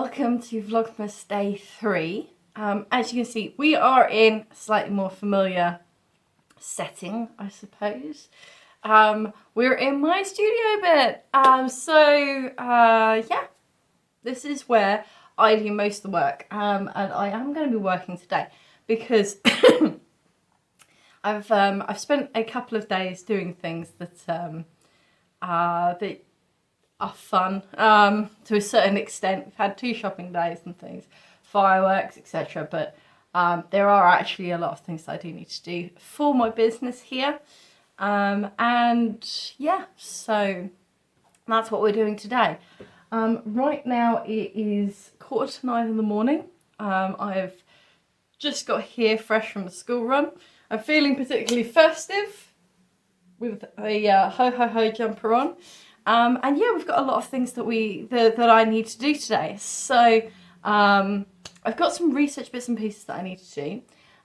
welcome to Vlogmas Day 3. As you can see, we are in a slightly more familiar setting, I suppose. We're in my studio bit. Yeah, this is where I do most of the work. And I am going to be working today because I've spent a couple of days doing things that that are fun to a certain extent. We've had 2 shopping days and things, fireworks, etc. But there are actually a lot of things that I do need to do for my business here. And yeah, so that's what we're doing today. Right now it is 8:45 in the morning. I've just got here fresh from the school run. I'm feeling particularly festive with a ho ho ho jumper on. And yeah, we've got a lot of things that I need to do today. So I've got some research bits and pieces that I need to do.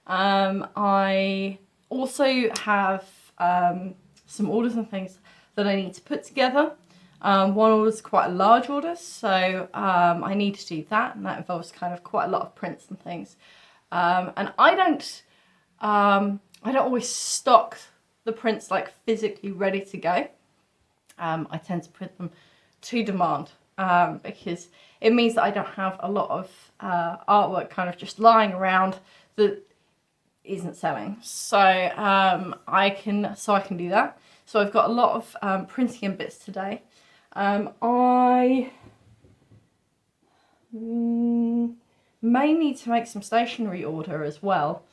I also have some orders and things that I need to put together. One order is quite a large order, so I need to do that, and that involves kind of quite a lot of prints and things. And I don't always stock the prints like physically ready to go. I tend to print them to demand because it means that I don't have a lot of artwork kind of just lying around that isn't selling. So I can do that. So I've got a lot of printing and bits today. I may need to make some stationery order as well.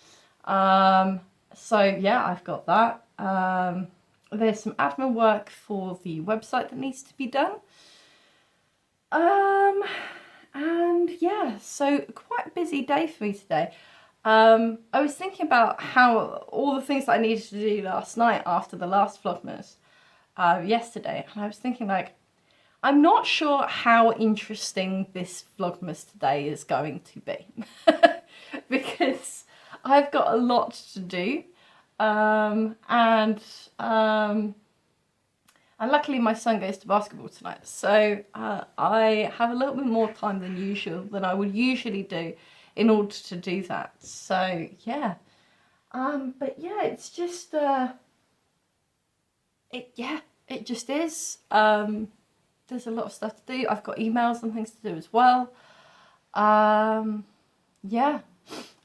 So yeah, I've got that. There's some admin work for the website that needs to be done. And yeah, so quite a busy day for me today. I was thinking about how all the things that I needed to do last night after the last Vlogmas yesterday, and I was thinking like, I'm not sure how interesting this Vlogmas today is going to be because I've got a lot to do. And luckily my son goes to basketball tonight, so I have a little bit more time than usual than I would usually do in order to do that. So yeah, but yeah, it's just it just is. There's a lot of stuff to do. I've got emails and things to do as well. Yeah.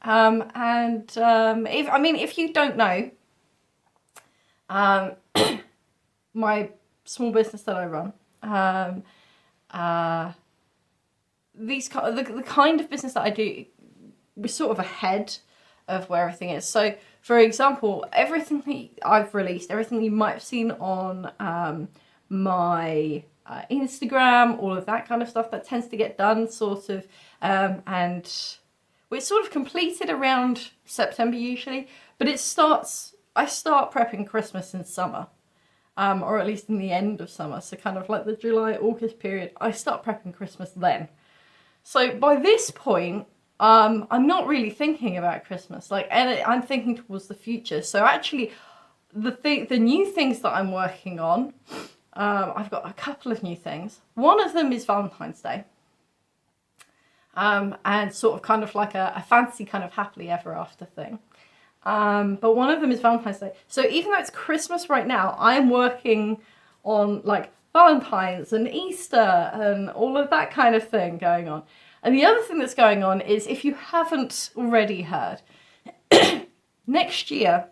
If you don't know, my small business that I run, the kind of business that I do, we're sort of ahead of where everything is. So, for example, everything that I've released, everything you might have seen on my Instagram, all of that kind of stuff, that tends to get done sort of, and we're sort of completed around September usually, but I start prepping Christmas in summer, or at least in the end of summer, so kind of like the July, August period, I start prepping Christmas then. So by this point, I'm not really thinking about Christmas, and I'm thinking towards the future. So actually, the new things that I'm working on, I've got a couple of new things. One of them is Valentine's Day. And sort of kind of like a fancy kind of happily ever after thing. But one of them is Valentine's Day. So even though it's Christmas right now, I'm working on like Valentine's and Easter and all of that kind of thing going on. And the other thing that's going on is, if you haven't already heard, next year,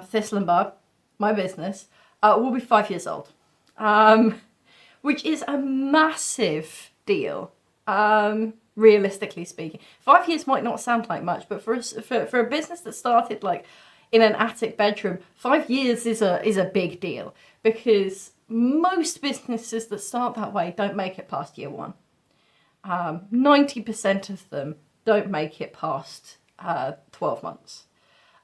Thistle and Bard, my business, will be 5 years old, which is a massive deal. Realistically speaking, 5 years might not sound like much, but for a business that started like in an attic bedroom, 5 years is a big deal, because most businesses that start that way don't make it past year 1. 90% of them don't make it past 12 months.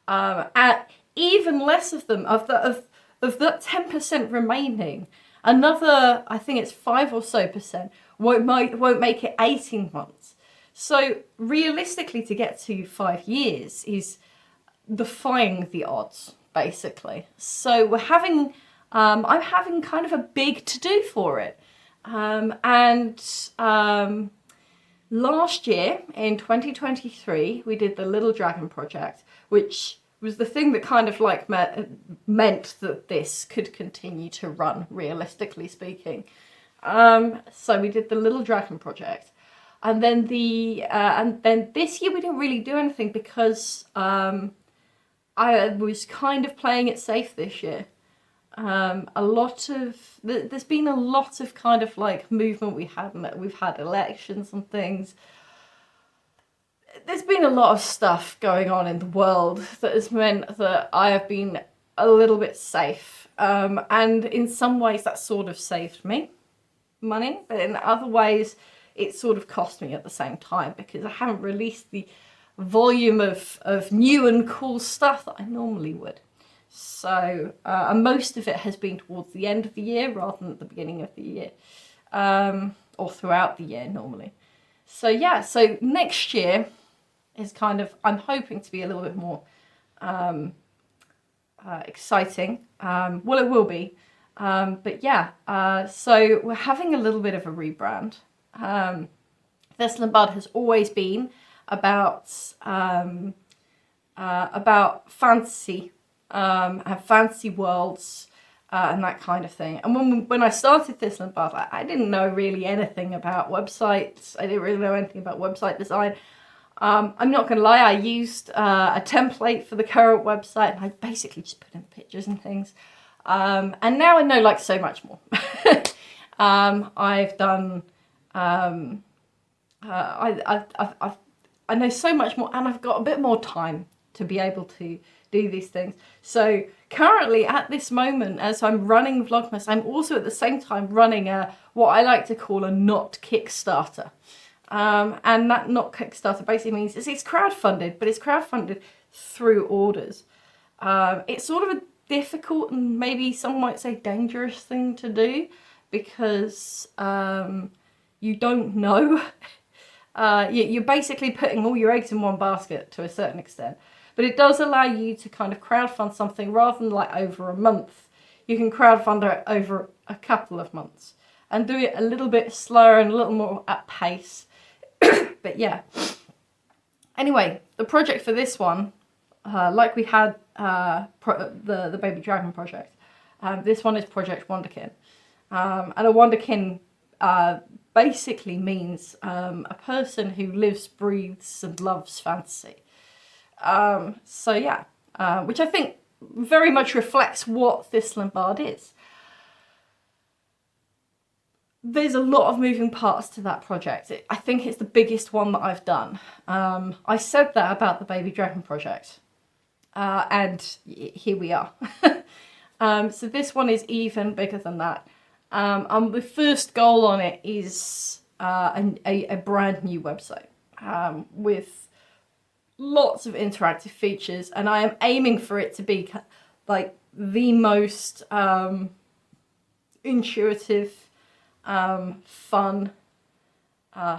And even less of them, of that 10% remaining, another, I think it's 5 or so percent, won't make it 18 months. So realistically, to get to 5 years is defying the odds, basically. So I'm having kind of a big to do for it. Last year, in 2023, we did the Little Dragon project, which was the thing that kind of like meant that this could continue to run, realistically speaking. So we did the Little Dragon project. And then this year we didn't really do anything because I was kind of playing it safe this year. There's been a lot of kind of like movement. We've had elections and things. There's been a lot of stuff going on in the world that has meant that I have been a little bit safe. And in some ways that sort of saved me money, but in other ways it sort of cost me at the same time because I haven't released the volume of new and cool stuff that I normally would. So, and most of it has been towards the end of the year rather than at the beginning of the year, or throughout the year normally. So yeah, so next year is kind of, I'm hoping to be a little bit more exciting. Well, it will be. But yeah, so we're having a little bit of a rebrand. Thistle and Bard has always been about fantasy, and fantasy worlds, and that kind of thing. And when I started Thistle and Bard, I didn't know really anything about websites. I didn't really know anything about website design. I'm not going to lie, I used a template for the current website, and I basically just put in pictures and things. And now I know like so much more. I've done, I know so much more, and I've got a bit more time to be able to do these things. So currently at this moment, as I'm running Vlogmas, I'm also at the same time running what I like to call a not Kickstarter. And that not Kickstarter basically means it's crowdfunded, but it's crowdfunded through orders. It's sort of a difficult and maybe some might say dangerous thing to do because you don't know. You're basically putting all your eggs in one basket to a certain extent. But it does allow you to kind of crowdfund something rather than like over a month. You can crowdfund it over a couple of months and do it a little bit slower and a little more at pace. But yeah. Anyway, the project for this one, like we had the Baby Dragon project, this one is Project Wonderkin. And a Wonderkin basically means a person who lives, breathes and loves fantasy. So yeah, which I think very much reflects what Thistle and Bard is. There's a lot of moving parts to that project. I think it's the biggest one that I've done. I said that about the Baby Dragon project, and here we are. So this one is even bigger than that. The first goal on it is a brand new website with lots of interactive features, and I am aiming for it to be like the most intuitive, fun,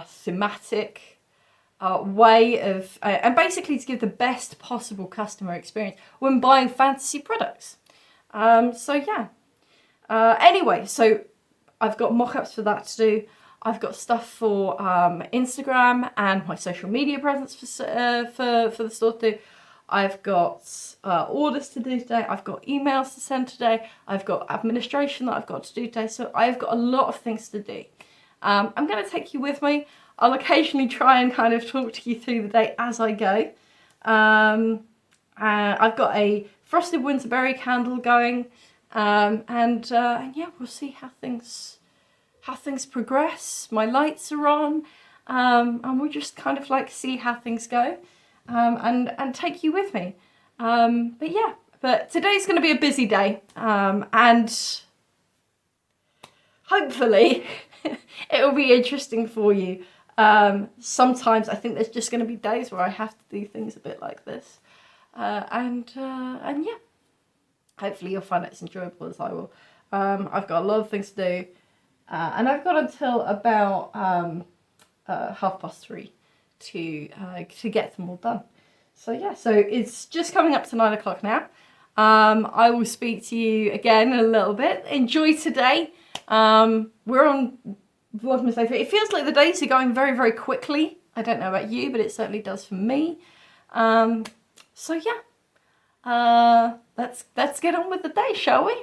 thematic way of, and basically to give the best possible customer experience when buying fantasy products. So yeah. Anyway, so I've got mock-ups for that to do. I've got stuff for Instagram and my social media presence for the store to do. I've got orders to do today. I've got emails to send today. I've got administration that I've got to do today. So I've got a lot of things to do. I'm going to take you with me. I'll occasionally try and kind of talk to you through the day as I go. I've got a frosted winterberry candle going. And yeah, we'll see how things progress. My lights are on, and we'll just kind of like see how things go, and take you with me. But yeah, but today's going to be a busy day, and hopefully it will be interesting for you. Sometimes I think there's just going to be days where I have to do things a bit like this, and yeah. Hopefully you'll find it as enjoyable as I will. I've got a lot of things to do, and I've got until about 3:30 to get them all done. So yeah, so it's just coming up to 9 o'clock now. I will speak to you again in a little bit. Enjoy today. We're on Vlogmas Day 3. It feels like the days are going very, very quickly. I don't know about you, but it certainly does for me. So yeah, let's get on with the day, shall we?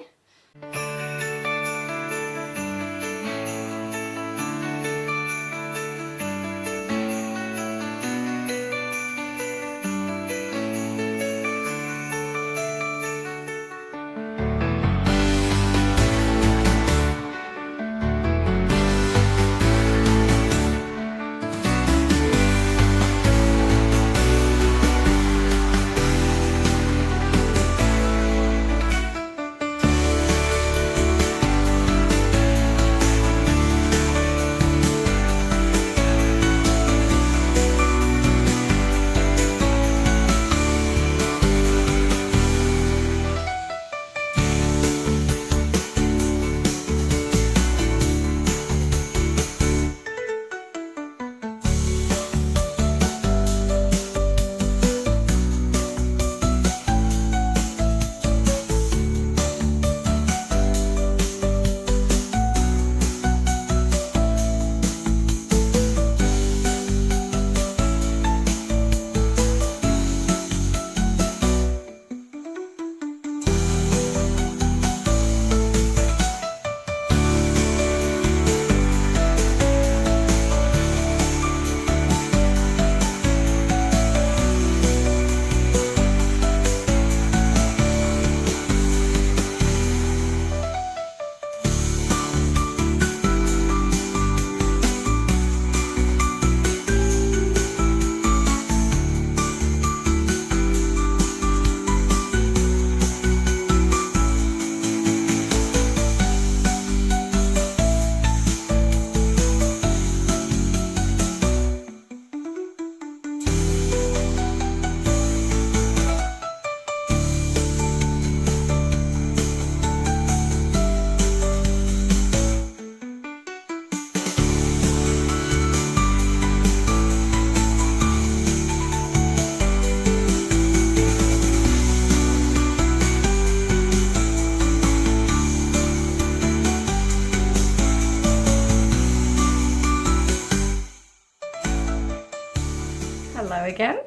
Hello again.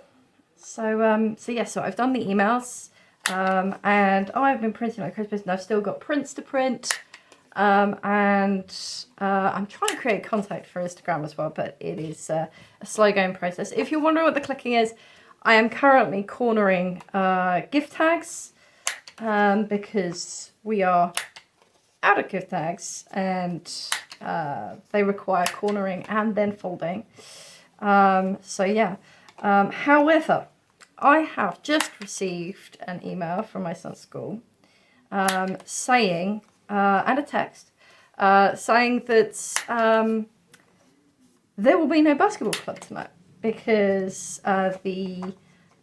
So I've done the emails, and I've been printing my Christmas, and I've still got prints to print, and I'm trying to create contact for Instagram as well, but it is a slow going process. If you're wondering what the clicking is, I am currently cornering gift tags, because we are out of gift tags, and they require cornering and then folding. So yeah. However, I have just received an email from my son's school saying, and a text, saying that there will be no basketball club tonight because the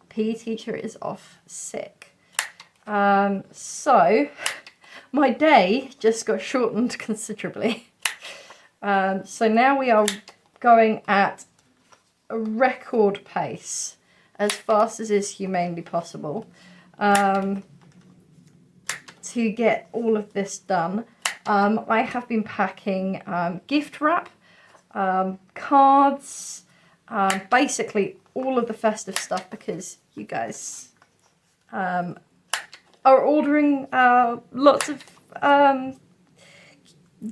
PE teacher is off sick. So my day just got shortened considerably. So now we are going at a record pace, as fast as is humanly possible, to get all of this done. I have been packing gift wrap, cards, basically all of the festive stuff, because you guys are ordering lots of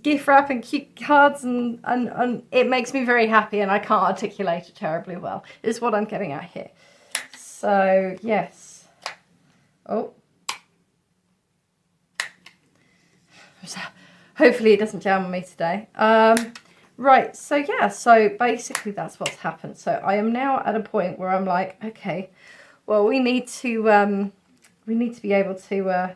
gift wrap and cute cards, and it makes me very happy, and I can't articulate it terribly well, is what I'm getting at here. So yes. Oh, hopefully it doesn't jam on me today. Right, so yeah, so basically that's what's happened. So I am now at a point where I'm like, okay, well, we need to be able to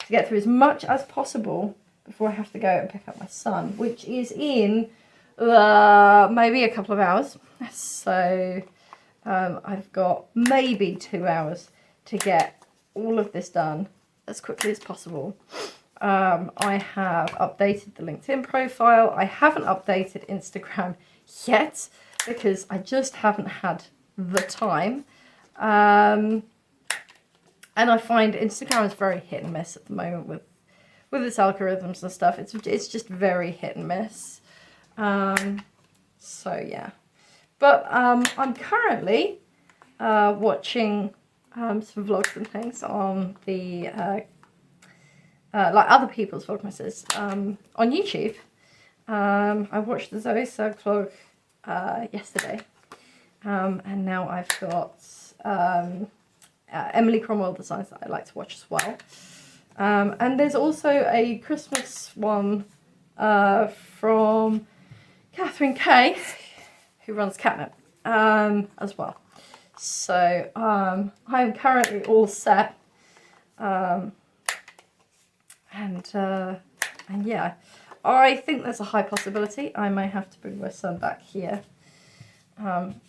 get through as much as possible before I have to go and pick up my son, which is in maybe a couple of hours. So I've got maybe 2 hours to get all of this done as quickly as possible. I have updated the LinkedIn profile. I haven't updated Instagram yet because I just haven't had the time. And I find Instagram is very hit and miss at the moment with its algorithms and stuff. It's just very hit and miss. So yeah, but I'm currently watching some vlogs and things on the like other people's vlogmases on YouTube. I watched the Zoe Sugg vlog yesterday, and now I've got Emily Cromwell designs that I like to watch as well. And there's also a Christmas one from Catherine Kay, who runs Catnip, as well. So I am currently all set, and yeah, I think there's a high possibility I may have to bring my son back here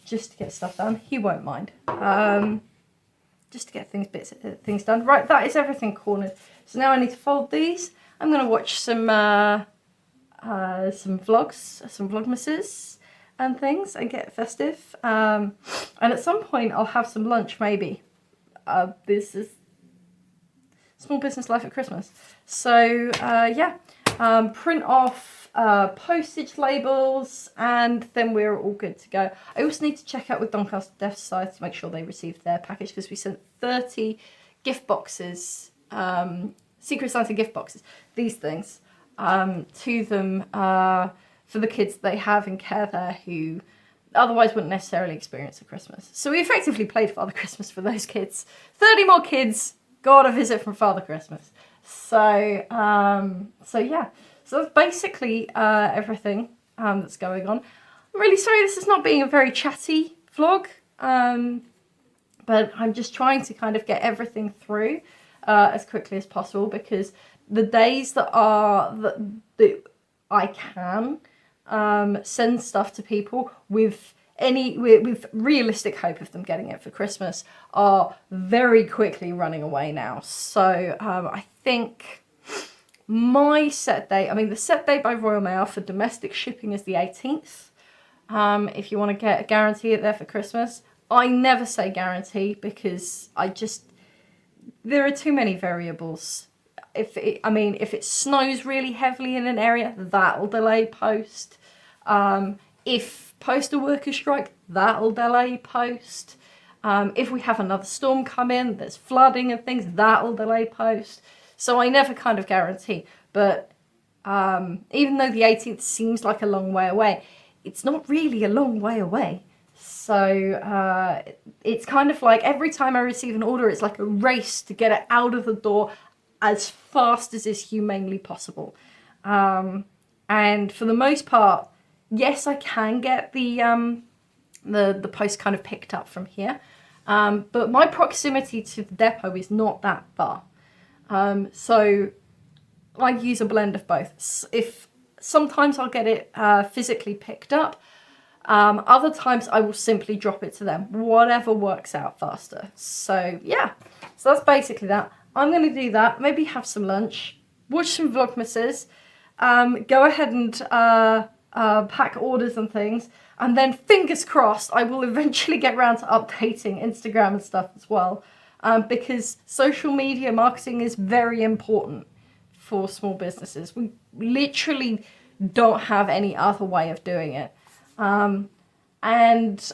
just to get stuff done. He won't mind. Just to get things done. Right, that is everything cornered. So now I need to fold these. I'm going to watch some vlogs, some vlogmases and things, and get festive. And at some point I'll have some lunch maybe. This is small business life at Christmas. So yeah, print off postage labels, and then we're all good to go. I also need to check out with Doncaster Deaf Society to make sure they received their package, because we sent 30 gift boxes, Secret Santa gift boxes, these things, to them for the kids they have in care there who otherwise wouldn't necessarily experience a Christmas. So we effectively played Father Christmas for those kids. 30 more kids got a visit from Father Christmas. So so yeah. So that's basically everything that's going on. I'm really sorry this is not being a very chatty vlog, but I'm just trying to kind of get everything through as quickly as possible, because the days that I can send stuff to people with realistic hope of them getting it for Christmas are very quickly running away now. So I think my set date, the set date by Royal Mail for domestic shipping is the 18th. If you want to get guarantee it there for Christmas. I never say guarantee, because there are too many variables. If it snows really heavily in an area, that'll delay post. If postal workers strike, that'll delay post. If we have another storm come in, there's flooding and things, that'll delay post. So I never kind of guarantee, but even though the 18th seems like a long way away, it's not really a long way away. So it's kind of like every time I receive an order, it's like a race to get it out of the door as fast as is humanly possible. And for the most part, yes, I can get the post kind of picked up from here, but my proximity to the depot is not that far. So I use a blend of both. If sometimes I'll get it physically picked up, other times I will simply drop it to them, whatever works out faster. So yeah, so that's basically that. I'm going to do that, maybe have some lunch, watch some Vlogmases, go ahead and pack orders and things, and then fingers crossed I will eventually get around to updating Instagram and stuff as well. Because social media marketing is very important for small businesses. We literally don't have any other way of doing it. And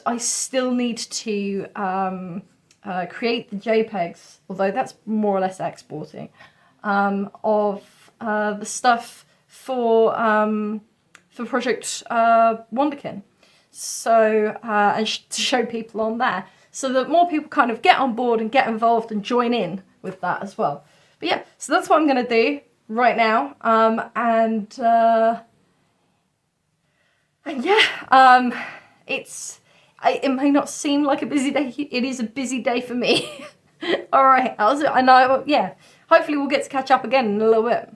I still need to create the JPEGs, although that's more or less exporting, of the stuff for Project Wonderkin. So, and to show people on there, so that more people kind of get on board and get involved and join in with that as well. But yeah, so that's what I'm going to do right now. And yeah, it may not seem like a busy day. It is a busy day for me. All right, I know. Yeah, hopefully we'll get to catch up again in a little bit.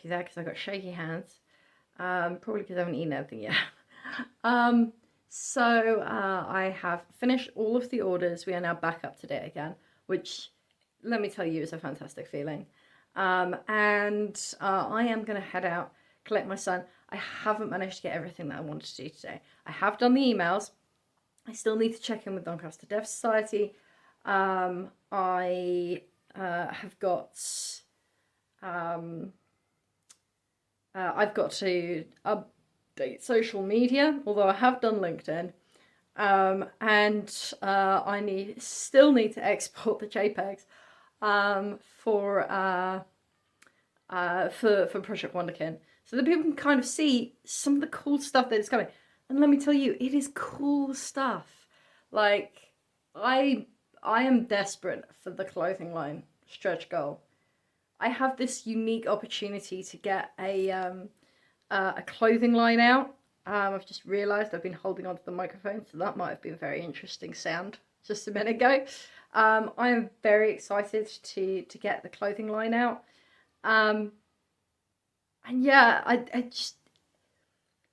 you there because I've got shaky hands. Probably because I haven't eaten anything yet. So I have finished all of the orders. We are now back up to date again, which, let me tell you, is a fantastic feeling. And I am going to head out, collect my son. I haven't managed to get everything that I wanted to do today. I have done the emails. I still need to check in with Doncaster Deaf Society. I have got... I've got to update social media, although I have done LinkedIn. And I still need to export the JPEGs for Project Wonderkin, so that people can kind of see some of the cool stuff that is coming. And let me tell you, it is cool stuff. Like, I am desperate for the clothing line stretch goal. I have this unique opportunity to get a clothing line out. I've just realised I've been holding onto the microphone, so that might have been a very interesting sound just a minute ago. I am very excited to get the clothing line out. And yeah, I just,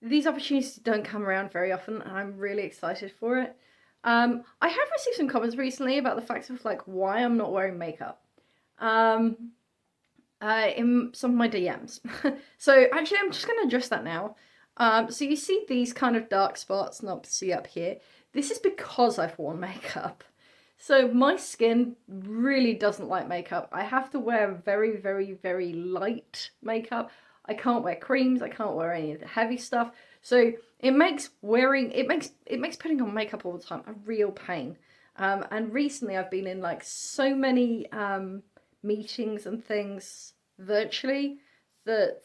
these opportunities don't come around very often, and I'm really excited for it. I have received some comments recently about the fact of like why I'm not wearing makeup. In some of my DMs. So actually I'm just going to address that now. So you see these kind of dark spots, not see up here. This is because I've worn makeup. So my skin really doesn't like makeup. I have to wear very, very, very light makeup. I can't wear creams. I can't wear any of the heavy stuff. So it makes putting on makeup all the time a real pain. And recently I've been in like so many meetings and things virtually that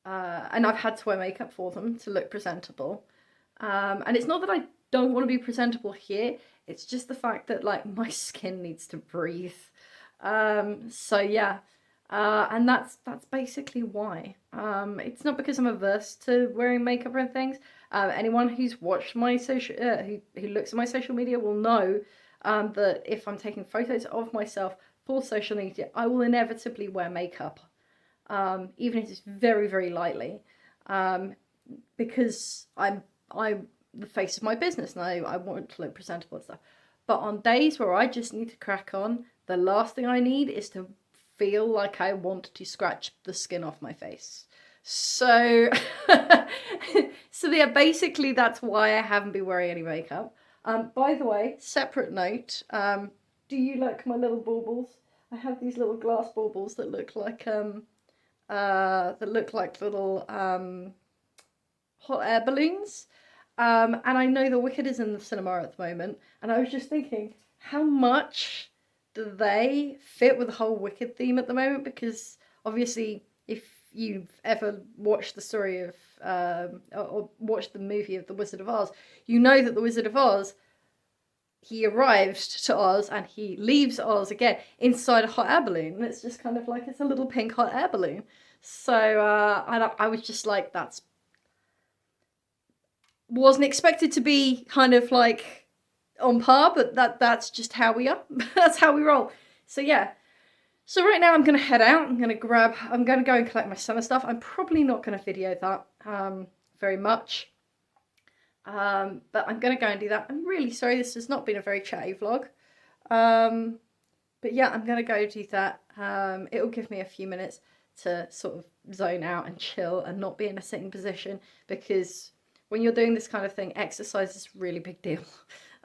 and I've had to wear makeup for them to look presentable, and it's not that I don't want to be presentable here, it's just the fact that like my skin needs to breathe. So yeah, and that's basically why. It's not because I'm averse to wearing makeup or things. Anyone who's watched my social who looks at my social media will know that if I'm taking photos of myself for social media, I will inevitably wear makeup, even if it's very, very lightly, because I'm the face of my business and I want to look presentable and stuff. But on days where I just need to crack on, the last thing I need is to feel like I want to scratch the skin off my face. So, so yeah, basically that's why I haven't been wearing any makeup. By the way, separate note, do you like my little baubles? I have these little glass baubles that look like little hot air balloons. And I know The Wicked is in the cinema at the moment, and I was just thinking, how much do they fit with the whole Wicked theme at the moment? Because obviously, if you've ever watched the story of or watched the movie of The Wizard of Oz, you know that the Wizard of Oz, he arrives to Oz and he leaves Oz again inside a hot air balloon. And it's just kind of like, it's a little pink hot air balloon. So I was just like, that's wasn't expected to be kind of like on par, but that's just how we are. That's how we roll. So yeah. So right now I'm going to head out. I'm going to go and collect my summer stuff. I'm probably not going to video that very much. But I'm going to go and do that. I'm really sorry this has not been a very chatty vlog. But yeah, I'm going to go do that. It'll give me a few minutes to sort of zone out and chill and not be in a sitting position, because when you're doing this kind of thing, exercise is a really big deal.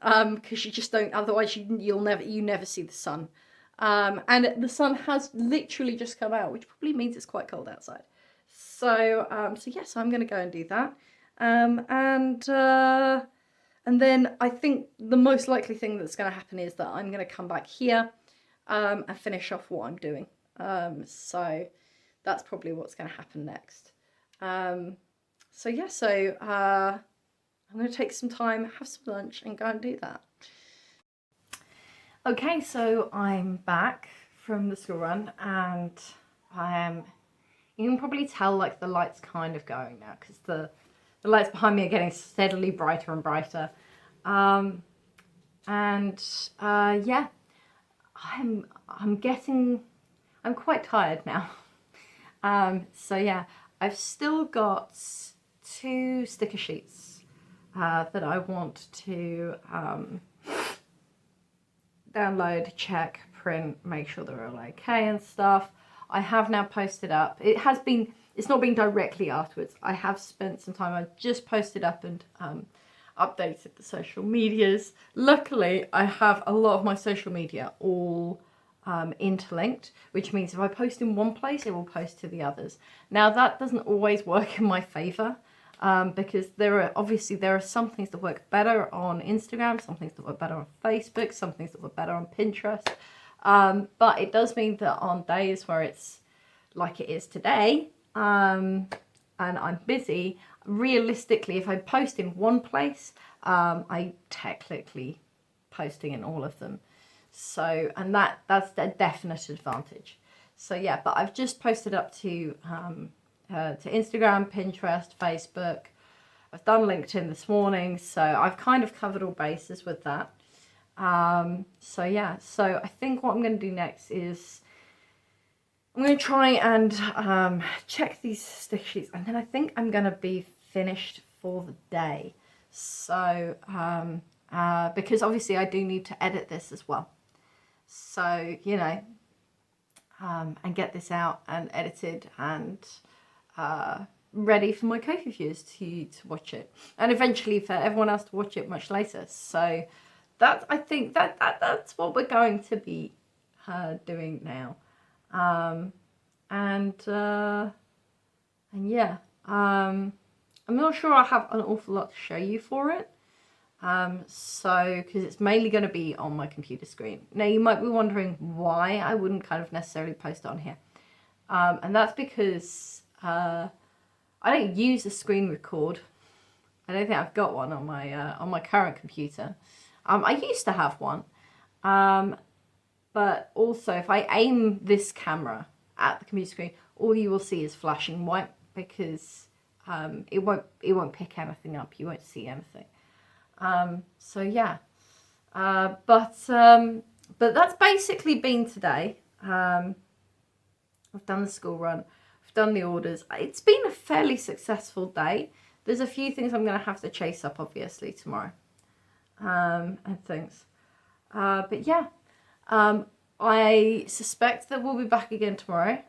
Because you just don't, otherwise you never see the sun. And the sun has literally just come out, which probably means it's quite cold outside. So yes, I'm going to go and do that. And then I think the most likely thing that's going to happen is that I'm going to come back here and finish off what I'm doing. So that's probably what's going to happen next. So yeah, I'm going to take some time, have some lunch, and go and do that. Okay, so I'm back from the school run, and you can probably tell like the light's kind of going now, because the lights behind me are getting steadily brighter and brighter. Yeah, I'm quite tired now. So yeah, I've still got 2 sticker sheets that I want to download, check, print, make sure they're all okay and stuff. I have now posted up. It's not been directly afterwards. I have spent some time. I just posted up and updated the social medias. Luckily, I have a lot of my social media all interlinked, which means if I post in one place, it will post to the others. Now, that doesn't always work in my favor. Because there are some things that work better on Instagram, some things that work better on Facebook, some things that work better on Pinterest. But it does mean that on days where it's like it is today, and I'm busy, realistically, if I post in one place, I technically posting in all of them. So, and that's a definite advantage. So yeah, but I've just posted up to Instagram, Pinterest, Facebook. I've done LinkedIn this morning, so I've kind of covered all bases with that. So yeah, so I think what I'm going to do next is I'm going to try and check these stick sheets, and then I think I'm going to be finished for the day. So because obviously I do need to edit this as well. So, you know, and get this out and edited and ready for my Ko-fi viewers to watch it, and eventually for everyone else to watch it much later. So that, I think that's what we're going to be doing now. And yeah, I'm not sure I have an awful lot to show you for it. So, because it's mainly going to be on my computer screen. Now, you might be wondering why I wouldn't kind of necessarily post it on here. And that's because I don't use a screen record. I don't think I've got one on my current computer. I used to have one. But also, if I aim this camera at the computer screen, all you will see is flashing white, because it won't pick anything up. You won't see anything. So yeah, but that's basically been today. I've done the school run, I've done the orders. It's been a fairly successful day. There's a few things I'm going to have to chase up, obviously, tomorrow, and things. But yeah, I suspect that we'll be back again tomorrow,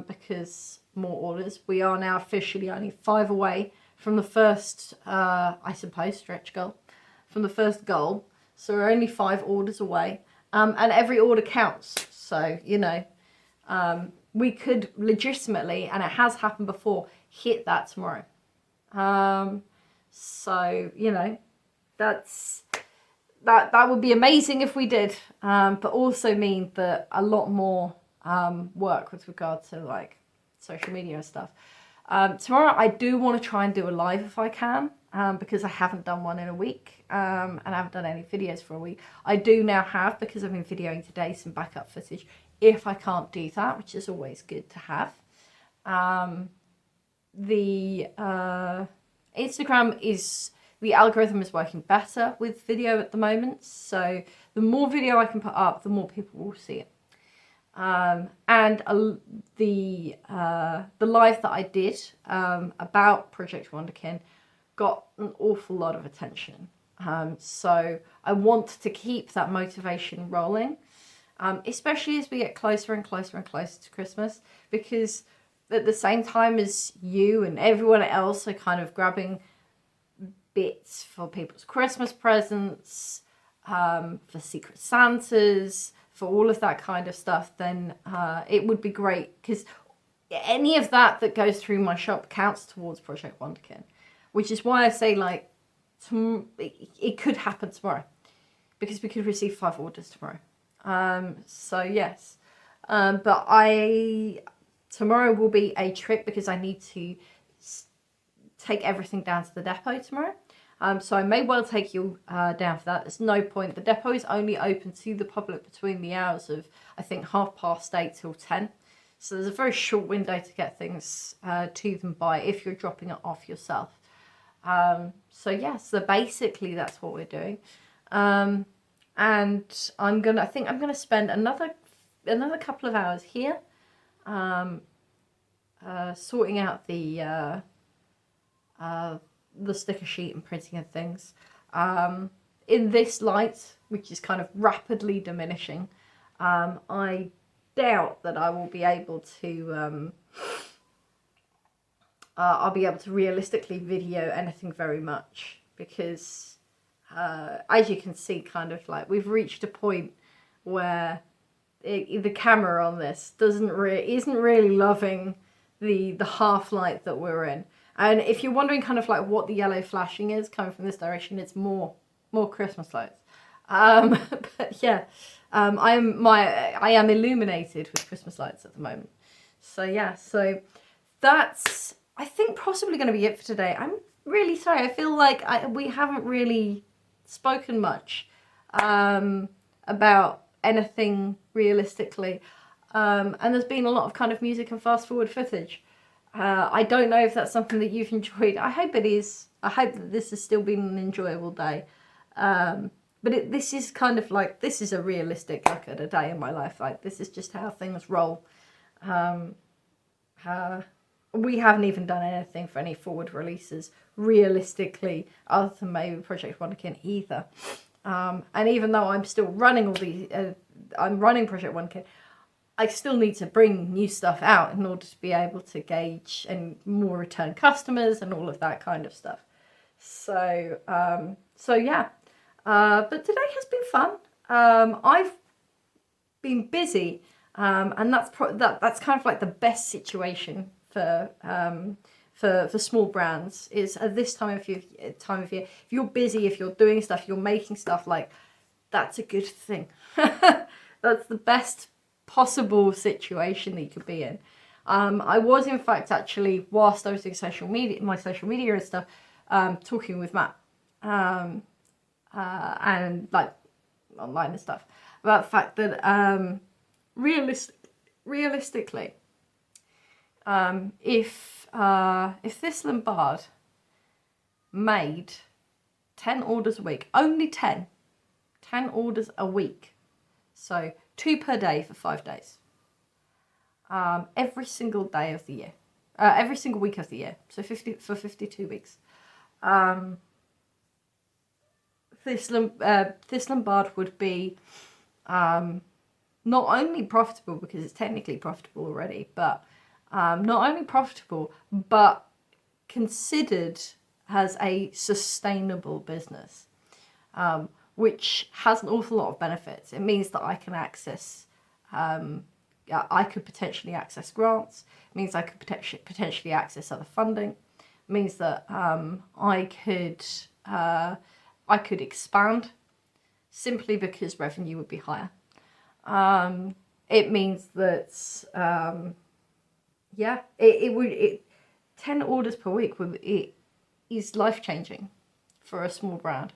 because more orders. We are now officially only 5 away from the first, I suppose, stretch goal. From the first goal. So we're only 5 orders away. And every order counts. So, you know, we could legitimately, and it has happened before, hit that tomorrow. So, you know, that would be amazing if we did. But also mean that a lot more work with regard to like social media and stuff. Tomorrow I do want to try and do a live if I can, because I haven't done one in a week, and I haven't done any videos for a week. I do now have, because I've been videoing today, some backup footage if I can't do that, which is always good to have. The Instagram the algorithm is working better with video at the moment, so the more video I can put up, the more people will see it. And the live that I did about Project Wonderkin got an awful lot of attention. So I want to keep that motivation rolling, especially as we get closer and closer and closer to Christmas, because at the same time as you and everyone else are kind of grabbing bits for people's Christmas presents, for Secret Santas, for all of that kind of stuff, then it would be great, because any of that goes through my shop counts towards Project Wonderkin, which is why I say, like, it could happen tomorrow, because we could receive 5 orders tomorrow. So yes, but tomorrow will be a trip, because I need to take everything down to the depot tomorrow. So I may well take you down for that. There's no point. The depot is only open to the public between the hours of, I think, 8:30 till 10. So there's a very short window to get things to them by if you're dropping it off yourself. So yeah, so basically that's what we're doing. And I think I'm gonna spend another couple of hours here. sorting out the sticker sheet and printing and things. In this light, which is kind of rapidly diminishing, I doubt that I will be able to I'll be able to realistically video anything very much, because as you can see, kind of like we've reached a point where the camera on this isn't really loving the half light that we're in. And if you're wondering kind of like what the yellow flashing is coming from this direction, it's more Christmas lights. But yeah, I am illuminated with Christmas lights at the moment. So yeah, so that's, I think, possibly going to be it for today. I'm really sorry. I feel like we haven't really spoken much about anything realistically. And there's been a lot of kind of music and fast forward footage. I don't know if that's something that you've enjoyed. I hope it is. I hope that this has still been an enjoyable day. But this is kind of like, this is a realistic look at a day in my life. Like, this is just how things roll. We haven't even done anything for any forward releases, realistically, other than maybe Project Wonderkin either. And even though I'm still running all these, I'm running Project Wonderkin, I still need to bring new stuff out in order to be able to gauge and more return customers and all of that kind of stuff. So, so yeah. But today has been fun. I've been busy, and that's kind of like the best situation for small brands is at this time of year. If you're busy, if you're doing stuff, you're making stuff, like, that's a good thing. That's the best possible situation that you could be in. I was, in fact, actually, whilst I was doing my social media and stuff, talking with Matt, and like online and stuff, about the fact that realistically, if Thistle and Bard made 10 orders a week, only 10 orders a week, so 2 per day for 5 days, every single day of the year, every single week of the year, so 52 weeks, Thistle and Bard would be not only profitable, because it's technically profitable already, but not only profitable, but considered as a sustainable business, which has an awful lot of benefits. It means that I can access, I could potentially access grants. It means I could potentially access other funding. It means that I could expand simply because revenue would be higher. It means that, yeah, it would 10 orders per week is life-changing for a small brand.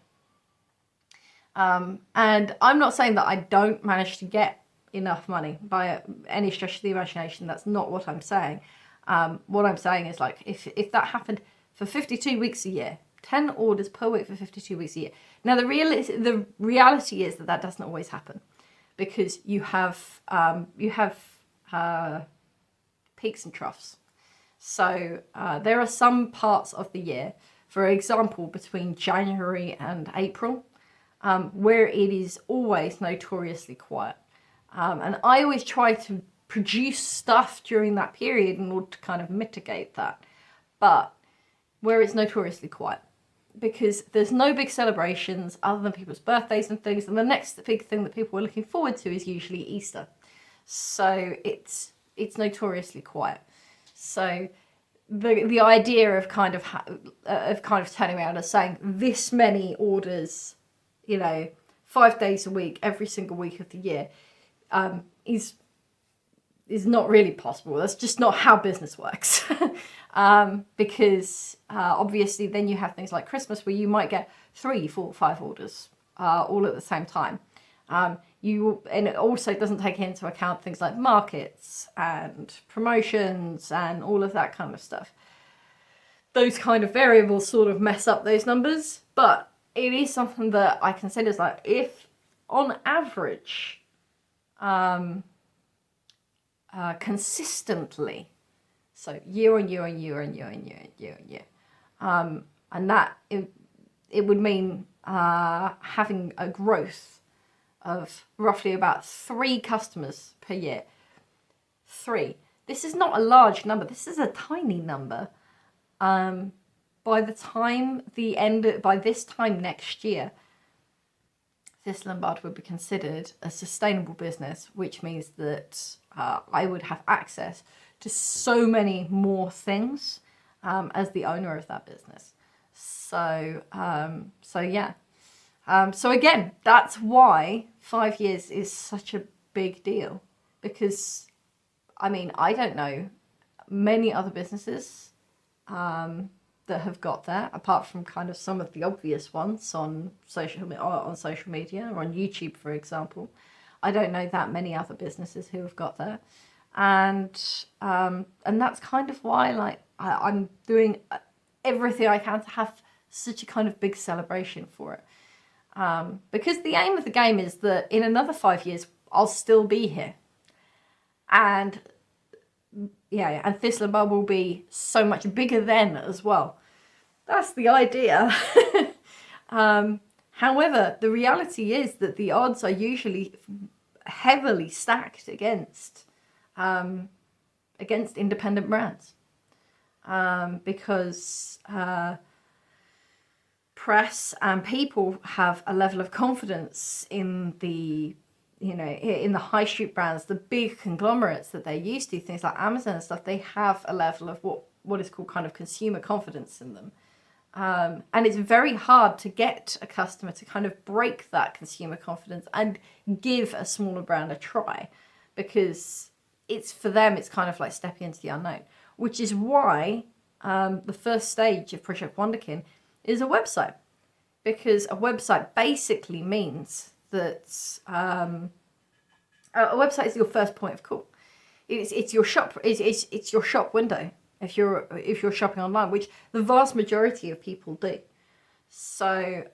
And I'm not saying that I don't manage to get enough money by any stretch of the imagination. That's not what I'm saying. What I'm saying is, like, if that happened for 52 weeks a year, 10 orders per week for 52 weeks a year. Now, the reality is that doesn't always happen, because you have peaks and troughs. So there are some parts of the year, for example, between January and April, where it is always notoriously quiet. And I always try to produce stuff during that period in order to kind of mitigate that. But where it's notoriously quiet, because there's no big celebrations other than people's birthdays and things, and the next big thing that people are looking forward to is usually Easter. So it's notoriously quiet. So the idea of kind of turning around and saying this many orders, 5 days a week, every single week of the year, is not really possible. That's just not how business works. Because obviously then you have things like Christmas, where you might get 3, 4, 5 orders all at the same time. And it also doesn't take into account things like markets and promotions and all of that kind of stuff. Those kind of variables sort of mess up those numbers, but it is something that I consider is like, if on average, consistently So year on year on year on year on year on year on year. And that, it would mean having a growth of roughly about 3 customers per year. 3. This is not a large number. This is a tiny number. By this time next year, Thistle and Bard would be considered a sustainable business, which means that I would have access to so many more things as the owner of that business. So yeah. So again, that's why 5 years is such a big deal, because I mean, I don't know many other businesses that have got there, apart from kind of some of the obvious ones on social media or on YouTube, for example. I don't know that many other businesses who have got there, and that's kind of why, like, I'm doing everything I can to have such a kind of big celebration for it, because the aim of the game is that in another 5 years I'll still be here, and yeah, and Thistle and Bard will be so much bigger then as well. That's the idea. However, the reality is that the odds are usually heavily stacked against independent brands, because press and people have a level of confidence in the high street brands, the big conglomerates that they're used to, things like Amazon and stuff. They have a level of what is called kind of consumer confidence in them. And it's very hard to get a customer to kind of break that consumer confidence and give a smaller brand a try, because for them, it's kind of like stepping into the unknown, which is why the first stage of Project Wonderkin is a website, because a website basically means that a website is your first point of call. It's your shop. It's your shop window if you're shopping online, which the vast majority of people do. So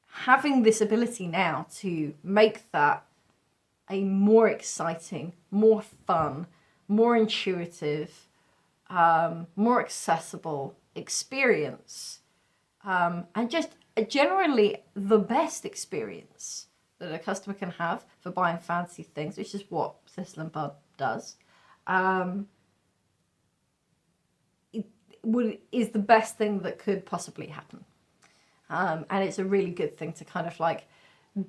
having this ability now to make that a more exciting, more fun, more intuitive, more accessible experience, and just generally the best experience that a customer can have for buying fancy things, which is what Thistle and Bard does, is the best thing that could possibly happen. And it's a really good thing to kind of like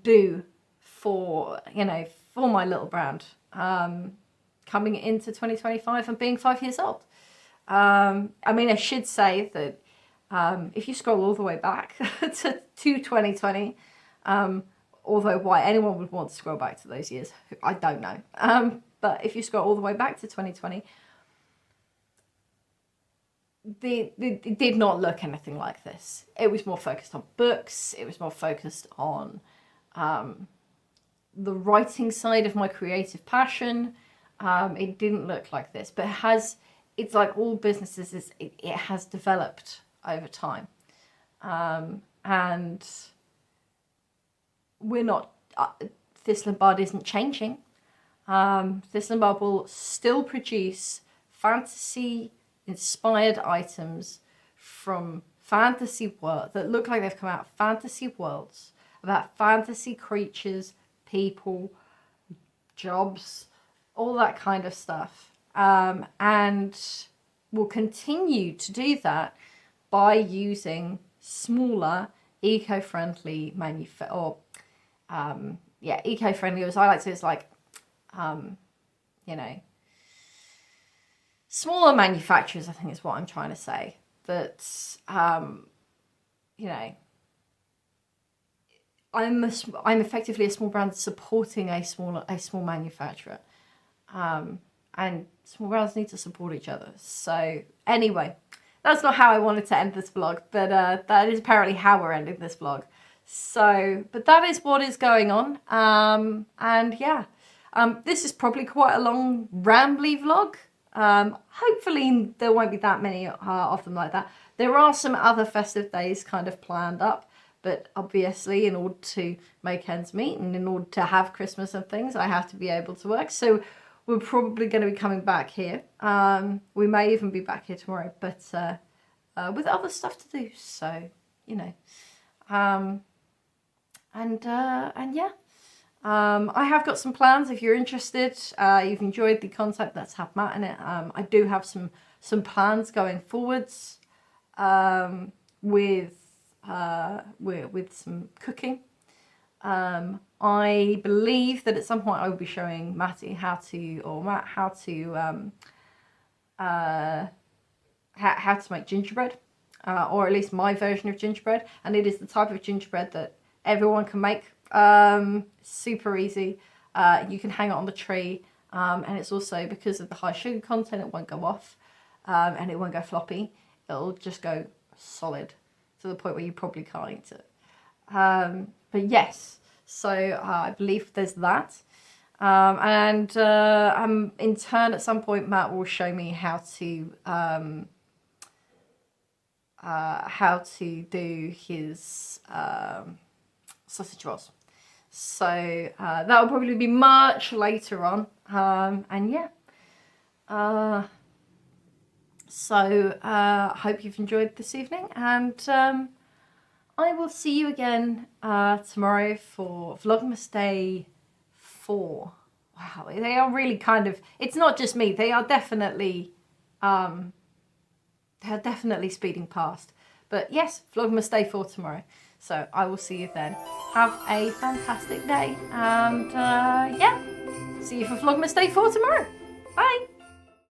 do for my little brand coming into 2025 and being 5 years old. I mean, I should say that if you scroll all the way back to 2020, although why anyone would want to scroll back to those years, I don't know. But if you scroll all the way back to 2020, it did not look anything like this. It was more focused on books. It was more focused on the writing side of my creative passion. It didn't look like this, but it's like all businesses, it has developed over time. And we're not, Thistle and Bard isn't changing. Thistle and Bard will still produce fantasy-inspired items from fantasy world that look like they've come out of fantasy worlds, about fantasy creatures, people, jobs, all that kind of stuff. And we'll continue to do that by using smaller, eco-friendly eco-friendly, as I like to say, it's like, smaller manufacturers, I think is what I'm trying to say. That, I'm effectively a small brand supporting a small manufacturer. And small brands need to support each other. So anyway, that's not how I wanted to end this vlog, but that is apparently how we're ending this vlog. So, but that is what is going on. And yeah, this is probably quite a long, rambly vlog. Hopefully there won't be that many of them like that. There are some other festive days kind of planned up, but obviously in order to make ends meet and in order to have Christmas and things, I have to be able to work. So we're probably going to be coming back here. We may even be back here tomorrow, but with other stuff to do. So, you know, and yeah. I have got some plans if you're interested. You've enjoyed the content that's had Matt in it. I do have some plans going forwards with some cooking. I believe that at some point I will be showing Matt how to make gingerbread, or at least my version of gingerbread, and it is the type of gingerbread that everyone can make. Super easy. You can hang it on the tree, and it's also, because of the high sugar content, it won't go off, and it won't go floppy. It'll just go solid to the point where you probably can't eat it. But yes, so I believe there's that. And in turn, at some point, Matt will show me how to do his sausage rolls. So that will probably be much later on. And yeah. So I hope you've enjoyed this evening, and I will see you again tomorrow for Vlogmas Day 4. Wow, they are really kind of, it's not just me, they are definitely speeding past. But yes, Vlogmas Day 4 tomorrow. So I will see you then. Have a fantastic day, and yeah, see you for Vlogmas Day 4 tomorrow. Bye.